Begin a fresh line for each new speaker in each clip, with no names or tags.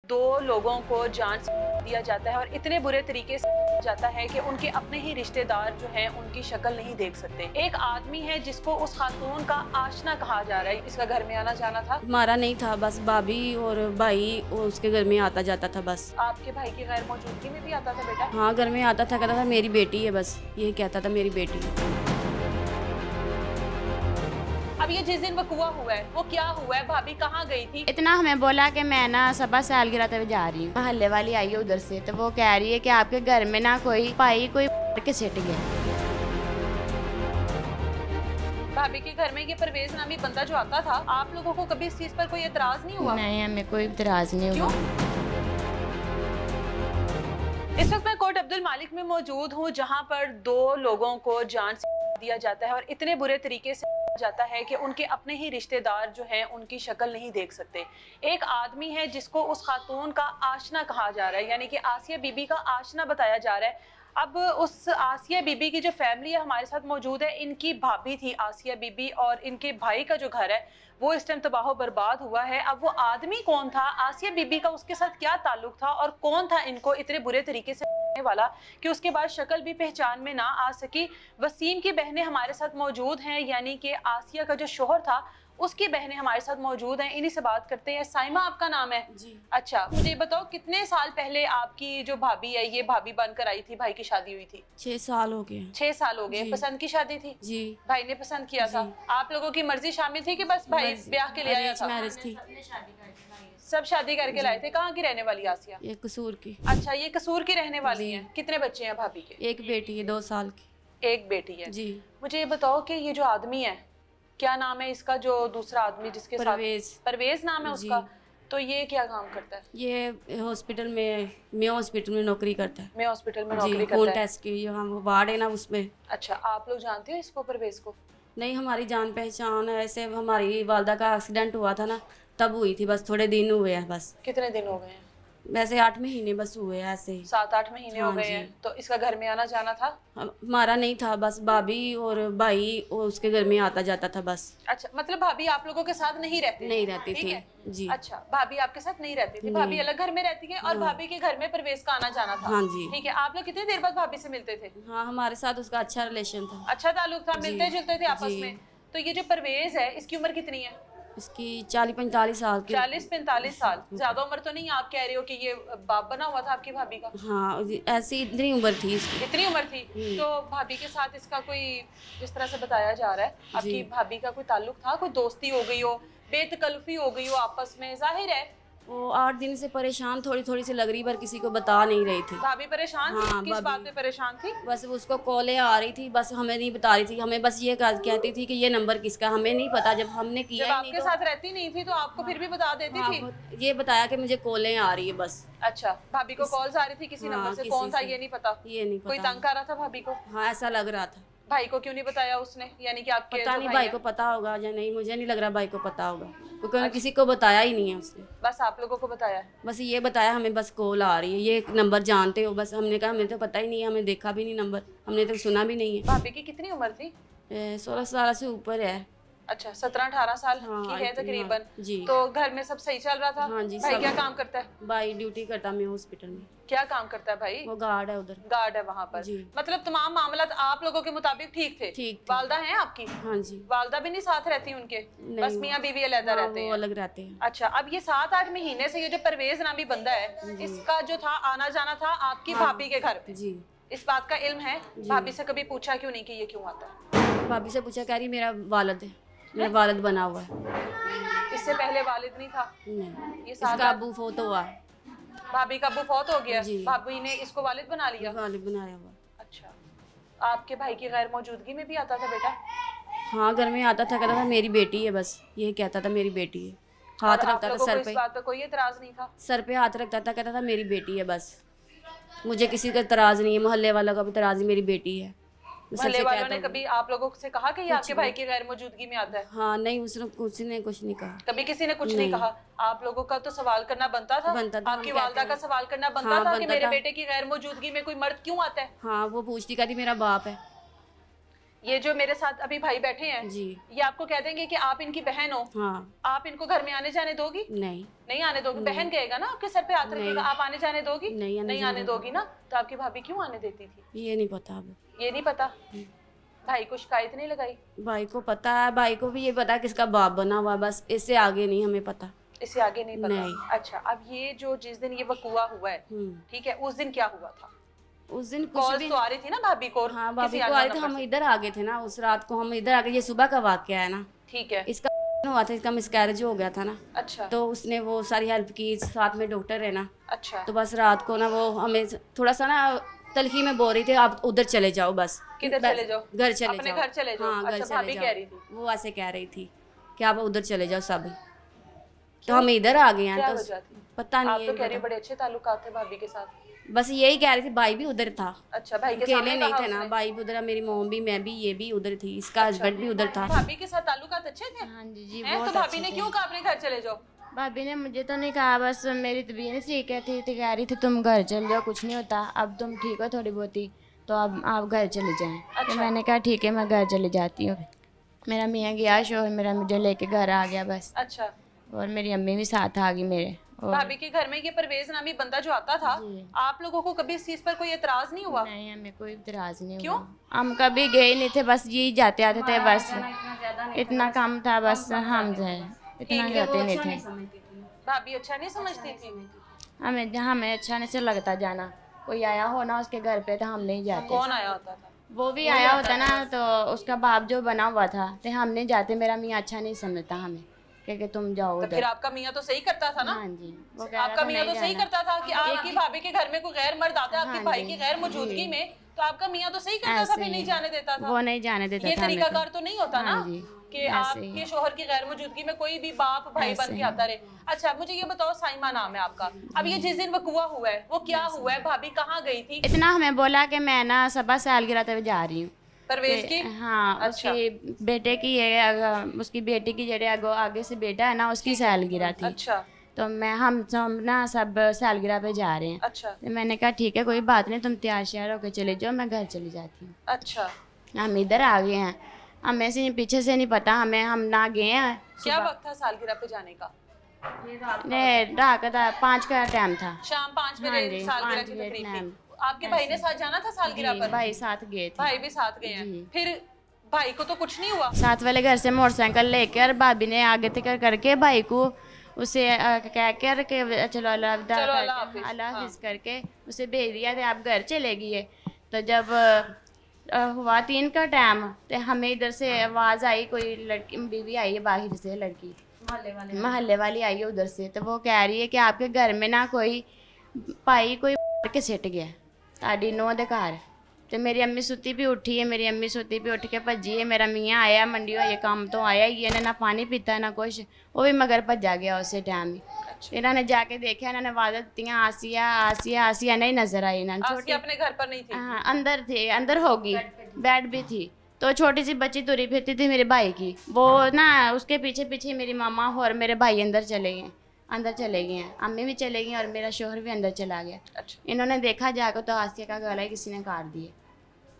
दो लोगों को जान से दिया जाता है और इतने बुरे तरीके से जाता है कि उनके अपने ही रिश्तेदार जो हैं उनकी शक्ल नहीं देख सकते। एक आदमी है जिसको उस खातून का आशना कहा जा रहा है, इसका घर में आना जाना था।
हमारा नहीं था, बस भाभी और भाई उसके घर में आता जाता था बस।
आपके भाई की गैर मौजूदगी में भी आता था बेटा?
हाँ, घर में आता था, कहता था मेरी बेटी है, बस ये कहता था मेरी बेटी है।
अब ये जिस दिन वकुआ हुआ है वो क्या हुआ है? भाभी कहाँ गई थी?
इतना हमें बोला कि मैं ना सबा सालगिरह तक जा रही हूँ। महल्ले वाली आई है उधर से, तो वो कह रही है कि आपके घर में ना कोई भाई कोई के सेट गया।
भाभी के घर में ये परवेज नामी बंदा जो आता था, आप लोगों को कभी इस चीज पर कोई एतराज नहीं हुआ?
नहीं, हमें कोई इतराज नहीं हुआ।
इस वक्त मैं कोट अब्दुल मालिक में मौजूद हूँ, जहाँ पर दो लोगों को जान से दिया जाता है और इतने बुरे तरीके से जाता है कि उनके अपने ही रिश्तेदार जो हैं उनकी शक्ल नहीं देख सकते। एक आदमी है जिसको उस खातून का आशना कहा जा रहा है, यानी कि आसिया बीबी का आशना बताया जा रहा है। अब उस आसिया बीबी की जो फैमिली है हमारे साथ मौजूद है, इनकी भाभी थी आसिया बीबी और इनके भाई का जो घर है वो इस टाइम तबाह बर्बाद हुआ है। अब वो आदमी कौन था, आसिया बीबी का उसके साथ क्या ताल्लुक था और कौन था इनको इतने बुरे तरीके से वाला कि उसके बाद शक्ल भी पहचान में ना आ सकी। वसीम की बहनें हमारे साथ मौजूद हैं, यानी कि आसिया का जो शोहर था उसकी बहनें हमारे साथ मौजूद हैं, इन्हीं से बात करते हैं। साइमा आपका नाम है
जी।
अच्छा, मुझे बताओ कितने साल पहले आपकी जो भाभी है ये भाभी बनकर आई थी, भाई की शादी हुई थी?
6 साल हो गए।
6 साल हो गए। पसंद की शादी थी?
जी।
भाई ने पसंद किया था? आप लोगों की मर्जी शामिल थी कि बस भाई ब्याह के लिए आया था?
मैरिज थी।
सब शादी करके लाए थे। कहाँ की रहने वाली आसिया?
ये कसूर की।
अच्छा, ये कसूर की रहने वाली है। कितने बच्चे हैं भाभी के?
एक बेटी है 2 साल की।
एक बेटी है
जी।
मुझे ये बताओ कि ये जो आदमी है क्या नाम है इसका, जो दूसरा आदमी जिसके
परवेज।
साथ परवेज नाम है उसका, तो ये क्या काम करता है?
ये हॉस्पिटल में मियां हॉस्पिटल में नौकरी करता है।
मैं हॉस्पिटल में
जी,
नौकरी
खून
करता है।
टेस्ट की जो हम वार्ड है ना उसमें।
अच्छा, आप लोग जानते हो इसको, परवेज को?
नहीं, हमारी जान पहचान है, ऐसे हमारी वालदा का एक्सीडेंट हुआ था ना तब हुई थी, बस थोड़े दिन हुए हैं बस।
कितने दिन हो गए हैं?
वैसे 8 महीने बस हुए हैं ऐसे ही।
7-8 महीने हो
हाँ
गए
जी।
हैं। तो इसका घर में आना जाना था?
हमारा नहीं था, बस भाभी और भाई और उसके घर में आता जाता था बस।
अच्छा, मतलब भाभी आप लोगों के साथ नहीं रहती?
नहीं रहती
ठीक
थी।
है।
जी।
अच्छा, भाभी आपके साथ नहीं रहती थी, भाभी अलग घर में रहती है और भाभी के घर में परवेज का आना जाना था?
हाँ जी।
ठीक है। आप लोग कितनी देर बाद भाभी से मिलते थे?
हाँ, हमारे साथ उसका अच्छा रिलेशन था।
अच्छा ताल्लुक था, मिलते जुलते थे आपस
जी।
में। तो ये जो परवेज है इसकी उम्र कितनी है?
इसकी 40-45 साल की।
40-45 साल। ज्यादा उम्र तो नहीं? आप कह रहे हो कि ये बाप बना हुआ था आपकी भाभी का?
हाँ, ऐसी इतनी उम्र थी इसकी।
इतनी उम्र थी। तो भाभी के साथ इसका कोई, जिस तरह से बताया जा रहा है आपकी भाभी का कोई ताल्लुक था, कोई दोस्ती हो गई हो, बेतकल्फी हो गई हो आपस में? जाहिर है
वो 8 दिन से परेशान थोड़ी थोड़ी सी लग रही, पर किसी को बता नहीं रही थी।
भाभी परेशान थी?
हाँ,
किस बात पे परेशान थी?
बस उसको कॉलें आ रही थी, बस हमें नहीं बता रही थी। हमें बस ये कहती थी कि ये नंबर किसका, हमें नहीं पता। जब हमने किया
जब
ही नहीं
आपके साथ रहती नहीं थी तो आपको फिर भी बता देती थी?
ये बताया कि मुझे कॉलें आ रही है बस।
अच्छा, भाभी को कॉल्स आ रही थी किसी नंबर से? कौन था ये नहीं पता?
ये नहीं
कोई
पता।
तंग कर रहा था भाभी को?
हाँ, ऐसा लग रहा था।
भाई को क्यों नहीं बताया उसने? यानी कि आपके
पता
जो
नहीं
भाई
भाई
हैं?
को पता होगा या नहीं, मुझे नहीं लग रहा भाई को पता होगा, क्योंकि उन्होंने किसी को बताया ही नहीं है उसने।
बस आप लोगों को बताया?
बस ये बताया हमें बस कॉल आ रही है, ये नंबर जानते हो? बस हमने कहा हमें तो पता ही नहीं है, हमें देखा भी नहीं नंबर, हमने तो सुना भी नहीं है।
भाभी की कितनी उम्र थी?
16 साल से ऊपर है।
अच्छा, 17-18 साल
हाँ,
की है तकरीबन।
जी।
तो घर में सब सही चल रहा था?
हाँ जी,
भाई
सब।
क्या काम करता है?
भाई ड्यूटी करता मैं हॉस्पिटल में।
क्या काम करता है भाई?
वो गार्ड है उधर।
गार्ड है वहाँ पर।
जी।
मतलब तमाम मामलात आप लोगों के मुताबिक ठीक थे?
ठीक थे।
वालदा है आपकी?
हाँ जी।
वालदा भी नहीं साथ रहती उनके?
नहीं,
बस मियाँ बीवी अलग रहते
वो
हैं?
अलग रहते हैं।
अच्छा, अब ये 7-8 महीने से ये जो परवेज नामी बंदा है, इसका जो था आना जाना था आपकी भाभी के घर पे?
जी।
इस बात का इल्म है? भाभी से कभी पूछा क्यों नहीं कि ये क्यों आता है?
भाभी से पूछा, कह रही मेरा वालिद है, मेरा वालिद बना हुआ है।
इससे पहले वालिद नहीं था?
नहीं,
ये
इसका
7-8
अबू फोत हुआ है।
भाभी का अब्बू फौत हो गया,
जी।
भाभी ने इसको वालिद बना लिया?
वालिद बनाया हुआ।
अच्छा, आपके भाई की गैर मौजूदगी में भी आता था बेटा?
हाँ, घर में आता था, कहता था मेरी बेटी है, बस ये कहता था मेरी बेटी है। हाथ
और आप
रखता था
लोगों को
सर
इस
पे,
बात पे कोई एतराज नहीं था?
सर पे हाथ रखता था, कहता था मेरी बेटी है बस। मुझे किसी का एतराज नहीं है, मोहल्ले वालों का भी एतराज नहीं, मेरी बेटी है।
मोहल्ले वालों ने कभी आप लोगों से कहा कि ये आपके भाई की गैर मौजूदगी में आता है?
हाँ, नहीं, उसने कुछ नहीं कहा।
कभी किसी ने कुछ नहीं कहा? आप लोगों का तो सवाल करना बनता था?
बनता था,
आपकी
हम
वालदा
कहते
का
हैं।
सवाल करना बनता
हाँ,
था कि
बनता
मेरे
था।
बेटे की गैर मौजूदगी में कोई मर्द क्यों आता है?
हाँ, वो पूछती, कहती मेरा बाप है।
ये जो मेरे साथ अभी भाई बैठे हैं
जी।
ये आपको कह देंगे कि आप इनकी बहन हो,
हाँ।
आप इनको घर में आने जाने दोगी?
नहीं।
नहीं आने दोगी? बहन कहेगा ना आपके सर पे हाथ रखेगा, आप आने जाने दोगी? नहीं आने दोगी ना। तो आपकी भाभी क्यों आने देती थी?
ये नहीं पता अब।
ये नहीं पता। भाई को शिकायत नहीं लगाई?
भाई को पता है, भाई को भी ये पता है किसका बाप बना हुआ, बस इससे आगे नहीं हमें पता।
इससे आगे नहीं पता?
नहीं।
अच्छा, अब ये जो जिस दिन ये वकुआ हुआ है, ठीक है, उस दिन क्या हुआ था?
उस दिन
कॉल तो आ रही थी ना भाभी को?
हाँ, भाभी को आ रही थी, हम इधर आ गए थे ना उस रात को, हम इधर आ गए। ये सुबह का वाकया है ना।
ठीक है।
इसका हुआ था, इसका मिसकैरेज हो गया था ना।
अच्छा।
तो उसने वो सारी हेल्प की, साथ में डॉक्टर है ना।
अच्छा।
तो बस रात को ना वो हमें थोड़ा सा ना तलखी में बोल रही थी, आप उधर चले जाओ, बस
किधर चले जाओ?
घर चले
अपने
जाओ।
घर चले जाओ।
हाँ, घर
अच्छा,
चले
भाभी
जाओ।
कह रही थी?
वो ऐसे कह रही थी कि आप उधर चले जाओ सब। तो हम इधर आ गए हैं। तो पता नहीं,
आप तो कह रही बड़े अच्छे ताल्लुकात थे भाभी के साथ।
बस यही कह रही थी, भाई भी उधर था।
अच्छा, भाई के
अकेले
सामने
नहीं
कहा
थे ना,
उसने?
भाई भी उधर, मेरी मॉम भी, मैं भी, ये भी उधर थी, इसका हस्बैंड भी उधर था।
भाभी के साथ ताल्लुकात अच्छे थे?
हाँ जी,
हैं? तो भाभी ने क्यों कहा अपने घर चले जाओ?
भाभी ने मुझे तो नहीं कहा, बस मेरी तबीयत नहीं ठीक है थी, तो कह रही थी तुम घर चल जाओ, कुछ नहीं होता, अब तुम ठीक हो थोड़ी बहुत ही, तो अब आप घर चले जाएं। तो मैंने कहा ठीक है, मैं घर चले जाती हूँ। मेरा मियाँ गया, शोहर मेरा मुझे लेके घर आ गया बस।
अच्छा।
और मेरी अम्मी भी साथ आ गई मेरे। और
भाभी के घर में ये परवेज नामी बंदा जो आता था, आप लोगों को कभी इस चीज पर कोई एतराज नहीं हुआ?
नहीं, हमें कोई इतराज नहीं
क्यों?
हुआ। हम कभी गए नहीं थे, बस यही जाते आते थे, बस इतना काम था, बस हम इतना जाते नहीं थे।
भाभी अच्छा नहीं समझती थी?
हमें अच्छा नहीं से लगता जाना, कोई आया हो ना उसके घर पे तो हम नहीं जाते।
कौन आया होता था?
वो भी आया होता ना, तो उसका बाप जो बना हुआ था, तो हम नहीं जाते। मेरा मियाँ अच्छा नहीं समझता हमें कि तुम जाओ
तो
उधर।
फिर आपका मियाँ तो सही करता था ना?
हाँ जी, वो कह रहा
आपका
था
मियाँ तो
नहीं
सही
जाना।
करता था कि आपकी भाभी के घर में कोई गैर मर्द आता है आपके
हाँ
भाई
जी,
की गैर मौजूदगी में, तो आपका मियाँ तो सही करता था,
ऐसे
फिर नहीं
ही।
जाने देता था?
वो नहीं जाने देता
ये
था हमें
तरीकाकार तो नहीं होता ना
हाँ जी,
कि
ऐसे
आपके
ही।
शोहर की गैर मौजूदगी में कोई भी बाप भाई बन के आता रहे। अच्छा, मुझे ये बताओ, साइमा नाम है आपका, अब ये जिस दिन वकुआ हुआ है वो क्या हुआ है? भाभी कहाँ गई थी?
इतना हमें बोला कि मैं ना सबा सालगिरह तक जा रही हूँ।
परवेज की?
हाँ,
अच्छा।
उसकी बेटे की है, उसकी बेटी की जड़े आगे से बेटा है ना, उसकी सालगिरह थी।
अच्छा।
तो हम ना सब सालगिरह पे जा रहे हैं।
अच्छा।
तो मैंने कहा ठीक है, कोई बात नहीं, तुम तैयार श्यार होकर चले जाओ, मैं घर चली जाती हूँ।
अच्छा।
हम इधर आ गए हैं, हमें से पीछे से नहीं पता, हम ना गए हैं।
क्या वक्त था सालगिरह पे जाने का?
रात का 5 का टाइम था।
शाम 5
हाँ
बजे
जी,
सालगिरह
5
की
बजे
तकरीब
टाइम।
थी। आपके भाई ने साथ जाना था सालगिरह पर?
भाई साथ गए थे।
भाई भी साथ गए हैं।
जी।
फिर भाई को तो कुछ नहीं हुआ?
साथ वाले घर से मोटरसाइकिल लेकर भाभी ने आगे तक करके भाई को उसे कह कर के चलो अल्लाह हाफिज करके उसे भेज दिया था, आप घर चले गए। तो जब हुआ 3 का टाइम, तो हमें इधर से आवाज़ आई, कोई लड़की बीवी आई है बाहर से, लड़की महल्ले वाली आई है उधर से। तो वो कह रही है कि आपके घर में ना कोई भाई कोई के सिट गया ताड़ी नौ दे घर। तो मेरी अम्मी सुती भी उठी है, मेरी अम्मी सुती भी उठ के भजी है। मेरा मियाँ आया मंडियों, ये काम तो आया ही है, ना पानी पीता ना कुछ, वो भी मगर भजा गया उस टाइम ही। इन्होंने जाके देखा, इन्होंने आवाज़ दी आसिया आसिया आसिया, नहीं नजर आई इन्होंने।
आसिया अपने घर पर नहीं थी?
हाँ, अंदर थे, अंदर होगी, बेड भी थी। तो छोटी सी बच्ची तुरी फिरती थी मेरे भाई की, वो ना उसके पीछे पीछे मेरी मामा और मेरे भाई अंदर चले गए हैं, अम्मी भी चले गई और मेरा शोहर भी अंदर चला गया।
अच्छा।
इन्होंने देखा जाकर तो आसिया का गला ही किसी ने काट दिया।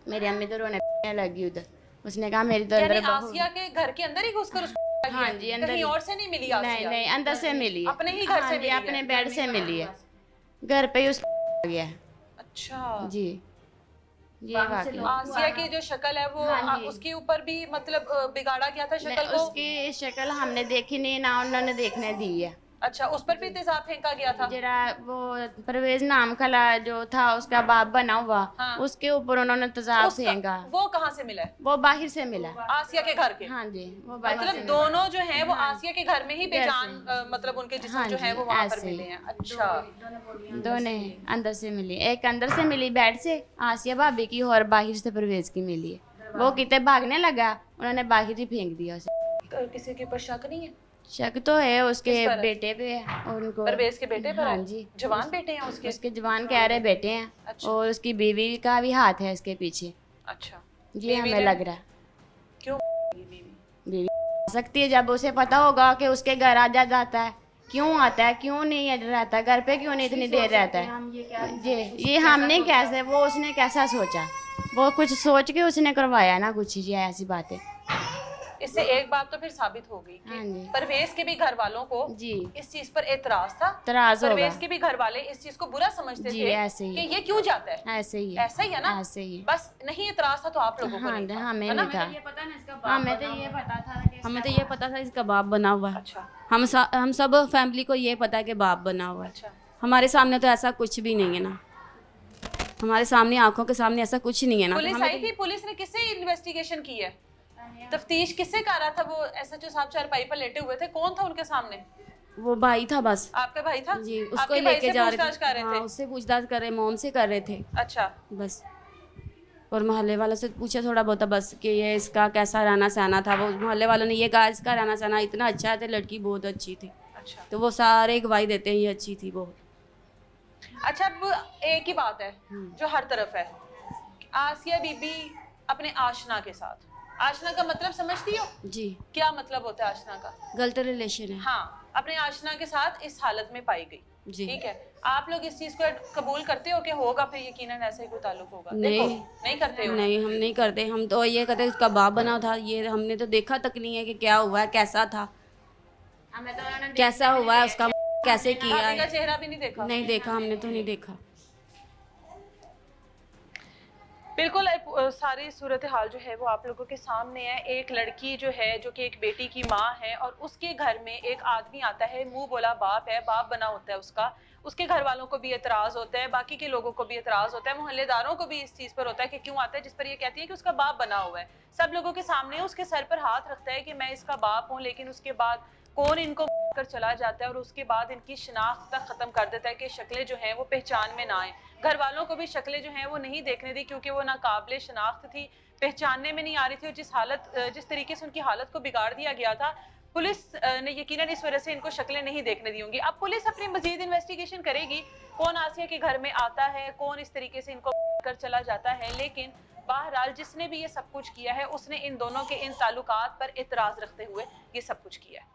मेरी अम्मी तो रोने लगी उधर, उसने कहा मेरी तो अंदर
आसिया के घर के अंदर ही घुसकर उसको?
हाँ जी, अंदर।
कहीं और से नहीं मिली आसिया?
नहीं, अंदर से मिली है,
अपने ही घर से मिली है?
अपने बेड से मिली है, घर पे ही उस गया।
अच्छा
जी, ये वाकई।
आसिया की जो शक्ल है वो उसके ऊपर भी मतलब बिगाड़ा गया था शक्ल को?
उसकी शक्ल हमने देखी नहीं ना, उन्होंने देखने दी है।
अच्छा, उस पर भी तेजाब फेंका गया था?
जरा वो परवेज नाम का जो था उसका बाप बना हुआ,
हाँ।
उसके ऊपर उन्होंने तेजाब फेंका।
वो कहाँ से मिला है?
वो बाहर से मिला,
आसिया के घर के?
हाँ जी, वो बाहर
मतलब
से
दोनों जो हैं वो आसिया के घर में ही बेजान मतलब उनके जिस्म
हाँ
जो
जी,
है वो वहाँ पर
ऐसे।
मिले हैं? अच्छा।
दोनों अंदर से मिली, एक अंदर से मिली बेड से आसिया भाभी की, और बाहर से परवेज की मिली है। वो कितने भागने लगा, उन्होंने बाहर ही फेंक दिया उसे।
किसी के ऊपर शक नहीं है?
शक तो है उसके बेटे पे, उनको
परवेज के बेटे पर?
हाँ जी,
जवान बेटे हैं उसके?
उसके जवान कह रहे बेटे हैं।
अच्छा।
और उसकी बीवी का भी हाथ है इसके पीछे।
अच्छा।
ये हमें लग रहा है।
क्यों?
बीवी आ सकती है, जब उसे पता होगा कि उसके घर आ जाता है, क्यों आता है, क्यों नहीं रहता है घर पे, क्यों नहीं इतनी देर रहता है। ये हमने कैसे, वो उसने कैसा सोचा, वो कुछ सोच के उसने करवाया ना कुछ चीज़ें ऐसी बातें।
इससे एक बात तो फिर साबित हो गई
हाँ जी।
कि परवेज के भी घर वालों को
जी
इस चीज पर एतराज था।
तराज होगा।
परवेज के भी घर वाले इस चीज को बुरा समझते
जी,
थे
ऐसे ही।
कि ये क्यों जाता है,
ऐसे ही है।
ऐसा ही है ना,
ऐसे ही है।
बस नहीं एतराज था तो आप लोगों को
हाँ
नहीं था,
हमें
है ना?
नहीं था।
ये पता ना इसका बाप
हमें तो
बना
ये
हुआ है।
पता था कि
हमें तो ये पता था इसका बाप बना हुआ है।
अच्छा
हम सब फैमिली को ये पता है कि बाप बना हुआ है।
अच्छा।
हमारे सामने तो ऐसा कुछ भी नहीं है ना, हमारे सामने आंखों के सामने ऐसा कुछ नहीं है ना। तो
पुलिस
हमें
आई थी, पुलिस ने किससे इन्वेस्टिगेशन की है, तफ्तीश किससे कर रहा था? वो एसएचओ साहब चारपाई पर लेटे हुए थे, कौन था उनके सामने?
वो भाई था बस।
आपका भाई था
जी, उसको
आपके
ही
भाई
लेके
से
जा रहे
पूछताछ कर
थे।
रहे
हाँ,
थे?
उससे पूछताछ कर रहे, मोम से कर रहे थे
अच्छा
बस। और मोहल्ले वालों से पूछा थोड़ा बहुत बस कि ये इसका कैसा रहना सहना था। वो मोहल्ले वालों ने ये कहा इसका रहना सहना इतना अच्छा है, लड़की बहुत अच्छी थी।
अच्छा
तो वो सारे गवाही देते हैं ये अच्छी थी बहुत।
अच्छा। अब एक ही बात है जो हर तरफ है, आसिया बीबी अपने आशना के साथ, आशना का मतलब समझती हो?
जी,
क्या मतलब होता है आशना का?
गलत रिलेशन है।
हाँ, अपने आशना के साथ इस हालत में पाई गई।
जी।
ठीक है, आप लोग इस चीज को कबूल करते हो कि होगा, फिर यकीनन ऐसा ही कोई ताल्लुक होगा?
नहीं।
देखो, नहीं करते हो?
नहीं, हम नहीं करते। हम तो ये कहते हैं उसका बाप बना था, ये हमने तो देखा तक नहीं है कि क्या हुआ है, कैसा था,
हमें तो उन्होंने
कैसा हुआ है उसका, कैसे किया
भाभी का
है।
चेहरा भी नहीं देखा?
नहीं देखा, हमने तो नहीं देखा।
बिल्कुल सारी सूरत हाल जो है वो आप लोगों के सामने है। एक लड़की जो है, जो कि एक बेटी की माँ है, और उसके घर में एक आदमी आता है, मुंह बोला बाप है, बाप बना होता है उसका। उसके घर वालों को भी एतराज होता है, बाकी के लोगों को भी एतराज होता है, मोहल्लेदारों को भी इस चीज पर होता है कि क्यों आता है, जिस पर ये कहती है कि उसका बाप बना हुआ है। सब लोगों के सामने उसके सर पर हाथ रखता है कि मैं इसका बाप हूँ, लेकिन उसके बाद कौन इनको कर चला जाता है और उसके बाद इनकी शिनाख्त तक खत्म कर देता है कि शक्लें जो हैं वो पहचान में ना आए। घर वालों को भी शक्लें जो हैं वो नहीं देखने दी, क्योंकि वो नाकाबिले शिनाख्त थी, पहचानने में नहीं आ रही थी, और जिस तरीके से उनकी हालत को बिगाड़ दिया गया था, पुलिस ने यकीनन इस वजह से इनको शक्लें नहीं देखने दी होंगी। अब पुलिस अपनी मजीद इन्वेस्टिगेशन करेगी, कौन आसिया के घर में आता है, कौन इस तरीके से इनको कर चला जाता है। लेकिन बहरहाल जिसने भी ये सब कुछ किया है, उसने इन दोनों के इन ताल्लुकात पर एतराज रखते हुए ये सब कुछ किया है।